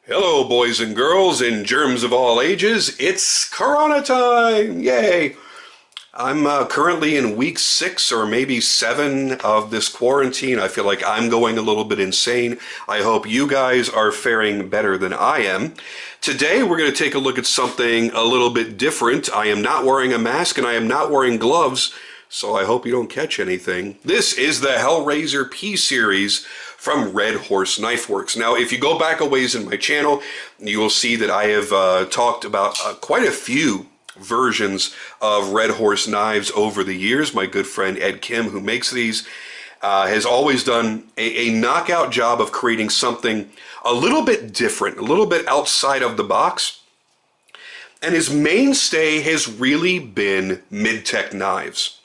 Hello, boys and girls and germs of all ages. It's Corona time! Yay! I'm currently in week 6 or maybe 7 of this quarantine. I feel like I'm going a little bit insane. I hope you guys are faring better than I am. Today, we're going to take a look at something a little bit different. I am not wearing a mask and I am not wearing gloves, so I hope you don't catch anything. This is the Hellraiser P-Series from Red Horse Knife Works. Now, if you go back a ways in my channel, you will see that I have talked about quite a few versions of Red Horse knives over the years. My good friend Ed Kim, who makes these, has always done a knockout job of creating something a little bit different, a little bit outside of the box. And his mainstay has really been mid-tech knives.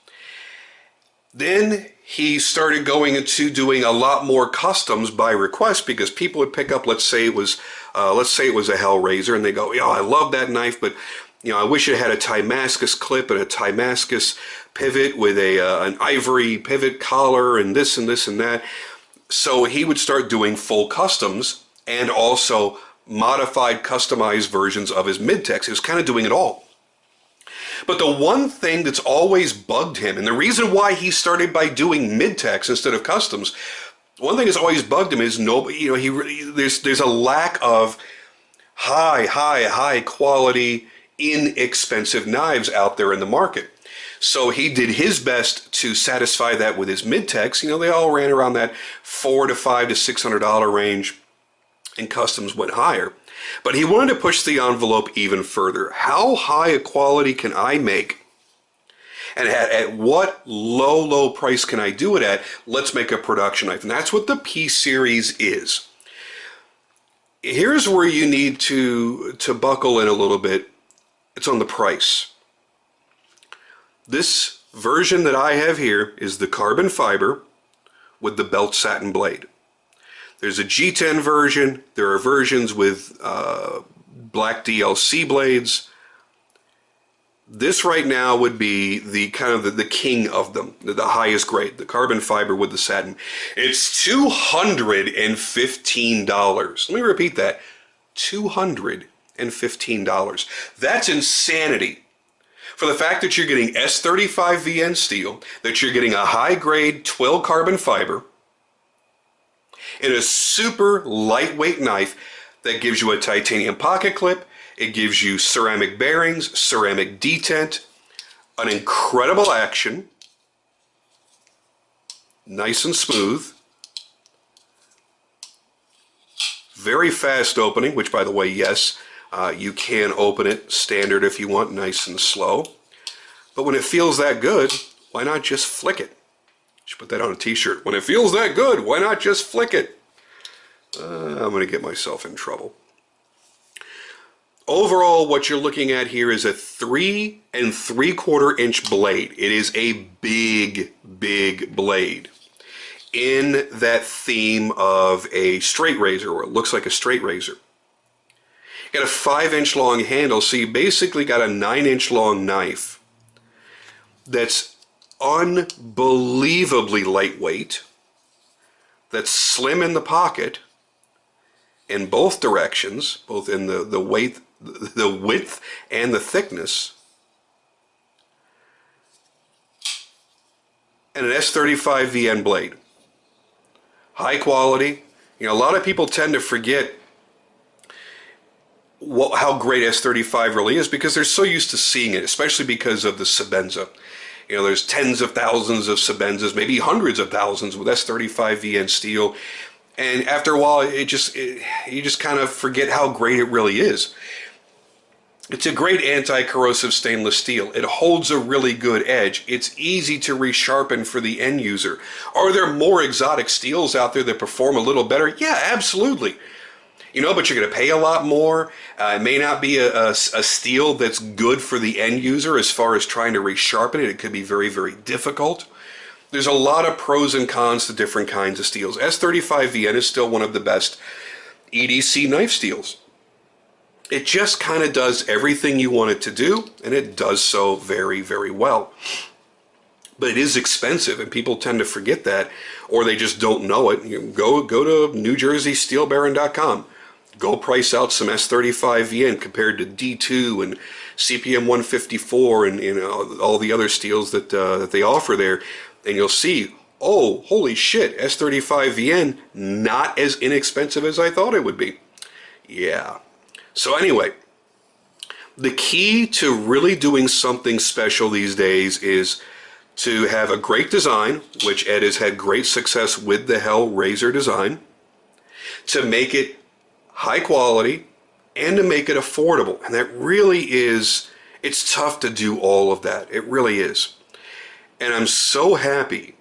Then he started going into doing a lot more customs by request, because people would pick up, let's say it was a Hellraiser, and they go, "Yeah, I love that knife, but I wish it had a Timascus clip and a Timascus pivot with an ivory pivot collar and this and this and that." So he would start doing full customs and also modified, customized versions of his mid-techs. He was kind of doing it all. But the one thing that's always bugged him, and the reason why he started by doing mid-techs instead of customs, one thing that's always bugged him is there's a lack of high quality, inexpensive knives out there in the market. So he did his best to satisfy that with his mid-techs. They all ran around that $400 to $500 to $600 range, and customs went higher. But he wanted to push the envelope even further. How high a quality can I make? And at what low price can I do it at? Let's make a production knife. And that's what the P-Series is. Here's where you need to buckle in a little bit. It's on the price. This version that I have here is the carbon fiber with the belt satin blade. There's a G10 version. There are versions with black DLC blades. This right now would be the kind of the king of them, the highest grade, the carbon fiber with the satin. It's $215. Let me repeat that. $215. That's insanity. For the fact that you're getting S35 VN steel, that you're getting a high-grade twill carbon fiber, in a super lightweight knife that gives you a titanium pocket clip, it gives you ceramic bearings, ceramic detent, an incredible action, nice and smooth, very fast opening, which, by the way, yes, you can open it standard if you want, nice and slow. But when it feels that good, why not just flick it? Should put that on a t-shirt. When it feels that good, why not just flick it? I'm going to get myself in trouble. Overall, what you're looking at here is a 3 3/4 inch blade. It is a big blade in that theme of a straight razor, or it looks like a straight razor. You got a 5-inch long handle, so you basically got a 9-inch long knife that's unbelievably lightweight, that's slim in the pocket in both directions, both in the width and the thickness, and an S35 VN blade. High quality. A lot of people tend to forget how great S35 really is because they're so used to seeing it, especially because of the Sebenza. There's tens of thousands of Sebenzas, maybe hundreds of thousands with S35 VN steel. And after a while, you just kind of forget how great it really is. It's a great anti-corrosive stainless steel. It holds a really good edge. It's easy to resharpen for the end user. Are there more exotic steels out there that perform a little better? Yeah, absolutely. But you're going to pay a lot more. It may not be a steel that's good for the end user as far as trying to resharpen it. It could be very difficult. There's a lot of pros and cons to different kinds of steels. S35 VN is still one of the best EDC knife steels. It just kind of does everything you want it to do, and it does so very well. But it is expensive, and people tend to forget that, or they just don't know it. Go to NewJerseySteelBaron.com. go price out some S35VN compared to D2 and CPM 154 and all the other steels that they offer there, and you'll see, oh, holy shit, S35VN not as inexpensive as I thought it would be. Yeah. So anyway, the key to really doing something special these days is to have a great design, which Ed has had great success with the Hellraiser design, to make it high quality, and to make it affordable. And that really is, it's tough to do all of that. It really is. And I'm so happy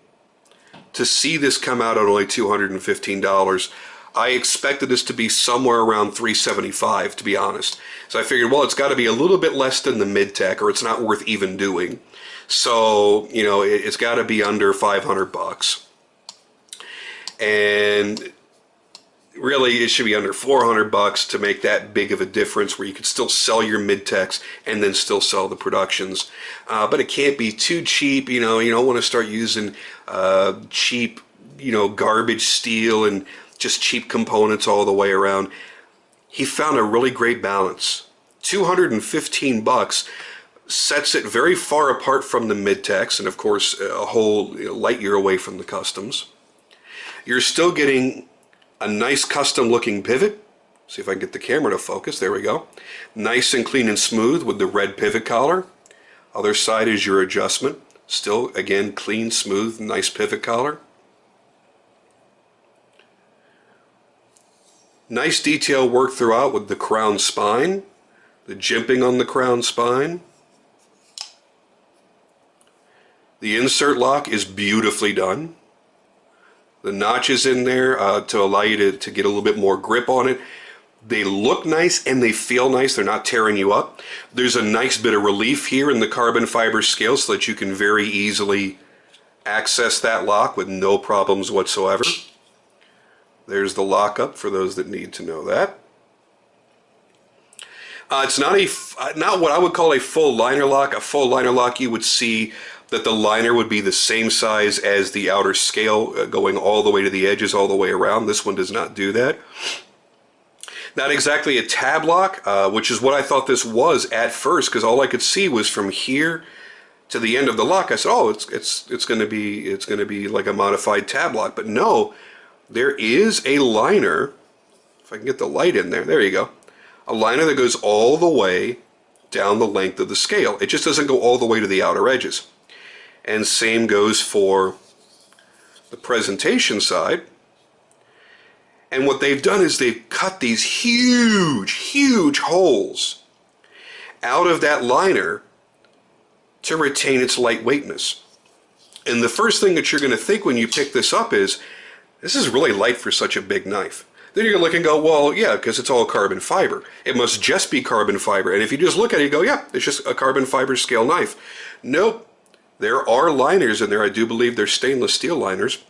to see this come out at only $215. I expected this to be somewhere around $375, to be honest. So I figured, well, it's got to be a little bit less than the mid-tech, or it's not worth even doing. So, you know, it's got to be under 500 bucks. And really, it should be under 400 bucks to make that big of a difference, where you could still sell your mid-techs and then still sell the productions. But it can't be too cheap. You know, you don't want to start using cheap, garbage steel and just cheap components all the way around. He found a really great balance. 215 bucks sets it very far apart from the mid-techs, and of course a whole light year away from the customs. You're still getting a nice custom looking pivot. See if I can get the camera to focus. There we go. Nice and clean and smooth with the red pivot collar. Other side is your adjustment. Still, again, clean, smooth, nice pivot collar. Nice detail work throughout with the crown spine, the jimping on the crown spine. The insert lock is beautifully done. The notches in there to allow you to get a little bit more grip on it. They look nice and they feel nice. They're not tearing you up. There's a nice bit of relief here in the carbon fiber scale so that you can very easily access that lock with no problems whatsoever. There's the lockup for those that need to know that. It's not what I would call a full liner lock. A full liner lock, you would see that the liner would be the same size as the outer scale, going all the way to the edges, all the way around. This one does not do that. Not exactly a tab lock, which is what I thought this was at first, because all I could see was from here to the end of the lock. I said, oh, it's going to be like a modified tab lock, but no, there is a liner. If I can get the light in there, there you go. A liner that goes all the way down the length of the scale. It just doesn't go all the way to the outer edges. And same goes for the presentation side. And what they've done is they've cut these huge, huge holes out of that liner to retain its lightweightness. And the first thing that you're going to think when you pick this up is, this is really light for such a big knife. Then you're going to look and go, well, yeah, because it's all carbon fiber. It must just be carbon fiber. And if you just look at it, you go, yeah, it's just a carbon fiber scale knife. Nope. There are liners in there. I do believe they're stainless steel liners.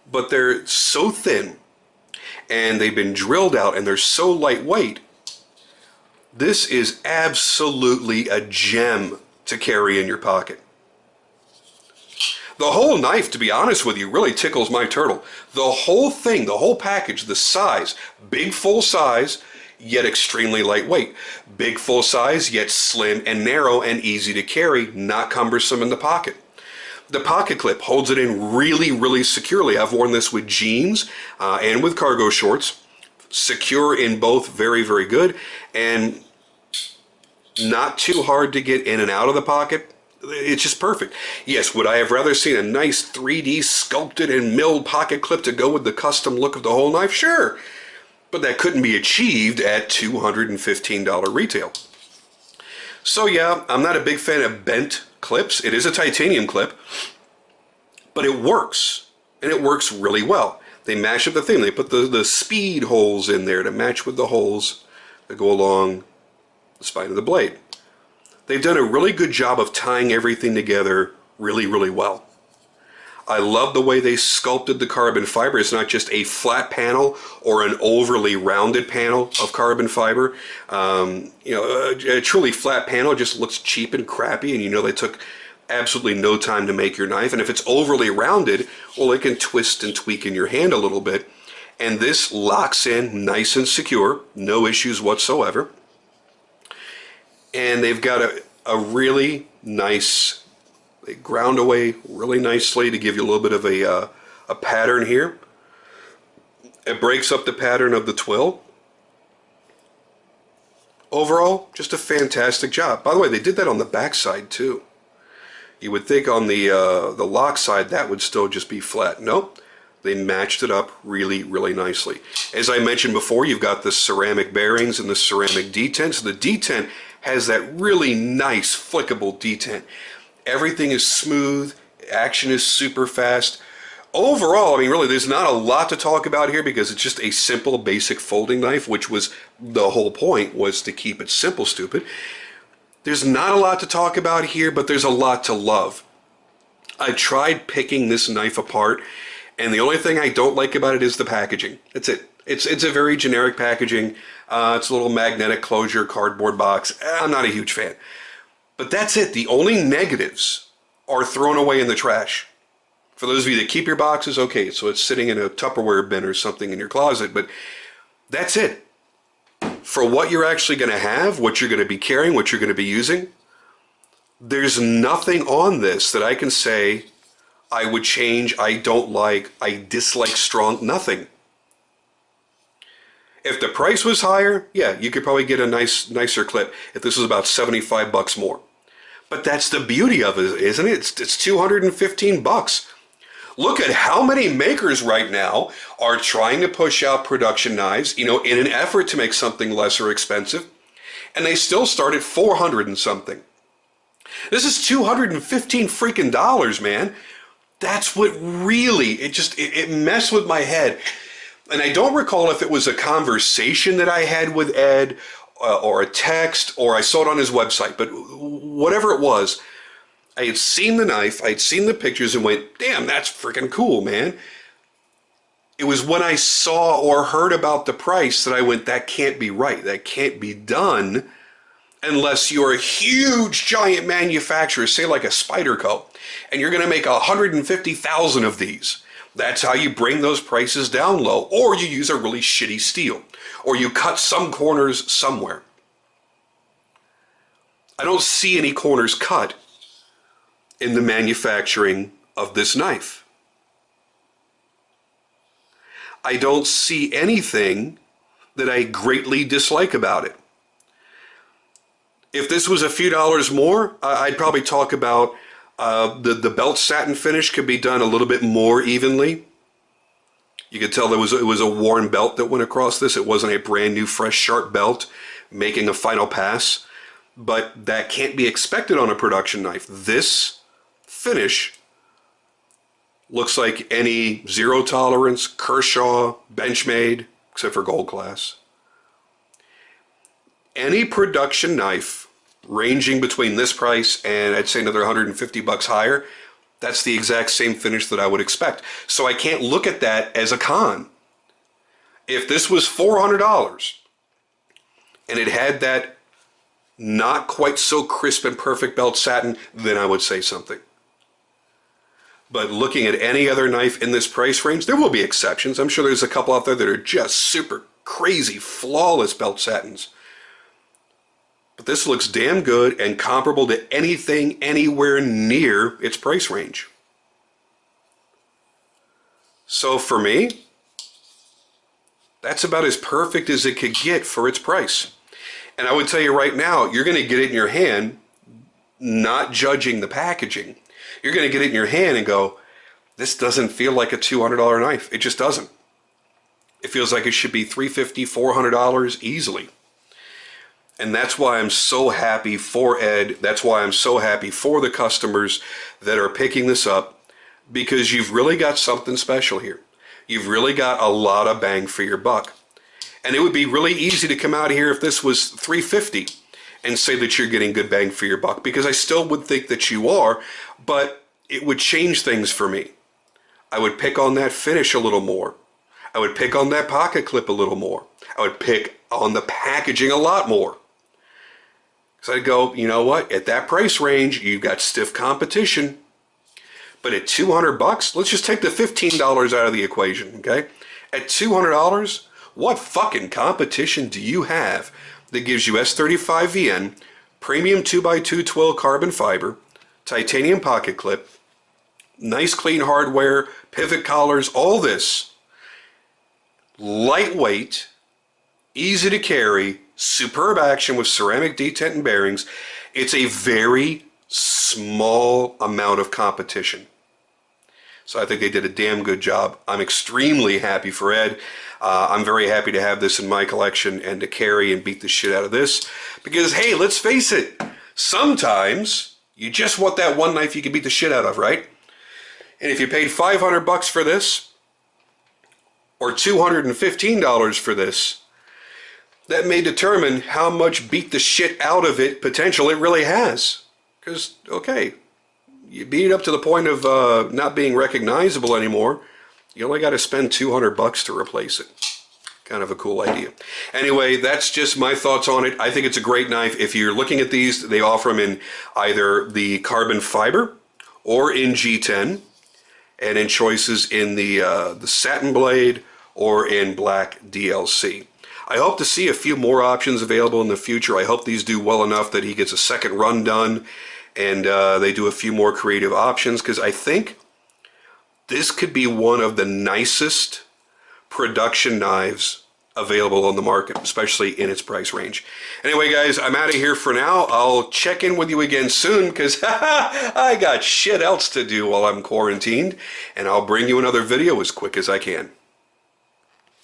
But they're so thin, and they've been drilled out, and they're so lightweight. This is absolutely a gem to carry in your pocket. The whole knife, to be honest with you, really tickles my turtle. The whole thing, the whole package, the size, big full size, yet extremely lightweight. Big full size, yet slim and narrow and easy to carry, not cumbersome in the pocket. The pocket clip holds it in really, really securely. I've worn this with jeans and with cargo shorts. Secure in both, very, very good. And not too hard to get in and out of the pocket. It's just perfect. Yes, would I have rather seen a nice 3D sculpted and milled pocket clip to go with the custom look of the whole knife? Sure. But that couldn't be achieved at $215 retail. So yeah, I'm not a big fan of bent clips. It is a titanium clip, but it works, and it works really well. They match up the thing. They put the speed holes in there to match with the holes that go along the spine of the blade. They've done a really good job of tying everything together really, really well. I love the way they sculpted the carbon fiber. It's not just a flat panel or an overly rounded panel of carbon fiber. A truly flat panel just looks cheap and crappy, and they took absolutely no time to make your knife. And if it's overly rounded, well, it can twist and tweak in your hand a little bit. And this locks in nice and secure, no issues whatsoever. And they've got a really nice, they ground away really nicely to give you a little bit of a pattern here. It breaks up the pattern of the twill. Overall, just a fantastic job. By the way, they did that on the back side too. You would think on the lock side that would still just be flat. Nope, they matched it up really, really nicely. As I mentioned before, you've got the ceramic bearings and the ceramic detent. So the detent has that really nice flickable detent. Everything is smooth, action is super fast. Overall, I mean, really, there's not a lot to talk about here because it's just a simple, basic folding knife, which was the whole point, was to keep it simple, stupid. There's not a lot to talk about here, but there's a lot to love. I tried picking this knife apart, and the only thing I don't like about it is the packaging. That's it. It's a very generic packaging. It's a little magnetic closure, cardboard box. I'm not a huge fan. But that's it. The only negatives are thrown away in the trash. For those of you that keep your boxes, okay, so it's sitting in a Tupperware bin or something in your closet, but that's it. For what you're actually going to have, what you're going to be carrying, what you're going to be using, there's nothing on this that I can say I would change, I don't like, I dislike strong, nothing. If the price was higher, yeah, you could probably get a nicer clip if this was about $75 more. But that's the beauty of it, isn't it? It's 215 bucks. Look at how many makers right now are trying to push out production knives, in an effort to make something lesser expensive, and they still start at 400 and something. This is 215 freaking dollars, man. That's what really, it messed with my head. And I don't recall if it was a conversation that I had with Ed or a text, or I saw it on his website, but whatever it was, I had seen the knife, I had seen the pictures and went, damn, that's freaking cool, man. It was when I saw or heard about the price that I went, that can't be right. That can't be done unless you're a huge, giant manufacturer, say like a Spyderco, and you're going to make 150,000 of these. That's how you bring those prices down low. Or you use a really shitty steel. Or you cut some corners somewhere. I don't see any corners cut in the manufacturing of this knife. I don't see anything that I greatly dislike about it. If this was a few dollars more, I'd probably talk about the belt satin finish could be done a little bit more evenly. You could tell it was a worn belt that went across this. It wasn't a brand new, fresh, sharp belt making a final pass. But that can't be expected on a production knife. This finish looks like any zero tolerance, Kershaw, Benchmade, except for gold class. Any production knife ranging between this price and I'd say another 150 bucks higher, that's the exact same finish that I would expect. So I can't look at that as a con. If this was $400 and it had that not quite so crisp and perfect belt satin, then I would say something. But looking at any other knife in this price range, there will be exceptions. I'm sure there's a couple out there that are just super crazy, flawless belt satins. But this looks damn good and comparable to anything anywhere near its price range. So for me, that's about as perfect as it could get for its price. And I would tell you right now, you're going to get it in your hand, not judging the packaging. You're going to get it in your hand and go, this doesn't feel like a $200 knife. It just doesn't. It feels like it should be $350, $400 easily. And that's why I'm so happy for Ed. That's why I'm so happy for the customers that are picking this up, because you've really got something special here. You've really got a lot of bang for your buck. And it would be really easy to come out here if this was $350 and say that you're getting good bang for your buck, because I still would think that you are, but it would change things for me. I would pick on that finish a little more. I would pick on that pocket clip a little more. I would pick on the packaging a lot more. So I'd go, you know what, at that price range, you've got stiff competition. But at $200, let's just take the $15 out of the equation, okay? At $200, what fucking competition do you have that gives you S35VN, premium 2x2 twill carbon fiber, titanium pocket clip, nice clean hardware, pivot collars, all this, lightweight, easy to carry, superb action with ceramic detent and bearings. It's a very small amount of competition. So I think they did a damn good job. I'm extremely happy for Ed. I'm very happy to have this in my collection and to carry and beat the shit out of this. Because, hey, let's face it, sometimes you just want that one knife you can beat the shit out of, right? And if you paid $500 for this, or $215 for this, that may determine how much beat the shit out of it potential it really has. Because, okay, you beat it up to the point of not being recognizable anymore, you only got to spend $200 to replace it. Kind of a cool idea. Anyway, that's just my thoughts on it. I think it's a great knife. If you're looking at these, they offer them in either the carbon fiber or in G10, and in choices in the satin blade or in black DLC. I hope to see a few more options available in the future. I hope these do well enough that he gets a second run done and they do a few more creative options, because I think this could be one of the nicest production knives available on the market, especially in its price range. Anyway, guys, I'm out of here for now. I'll check in with you again soon, because I got shit else to do while I'm quarantined, and I'll bring you another video as quick as I can.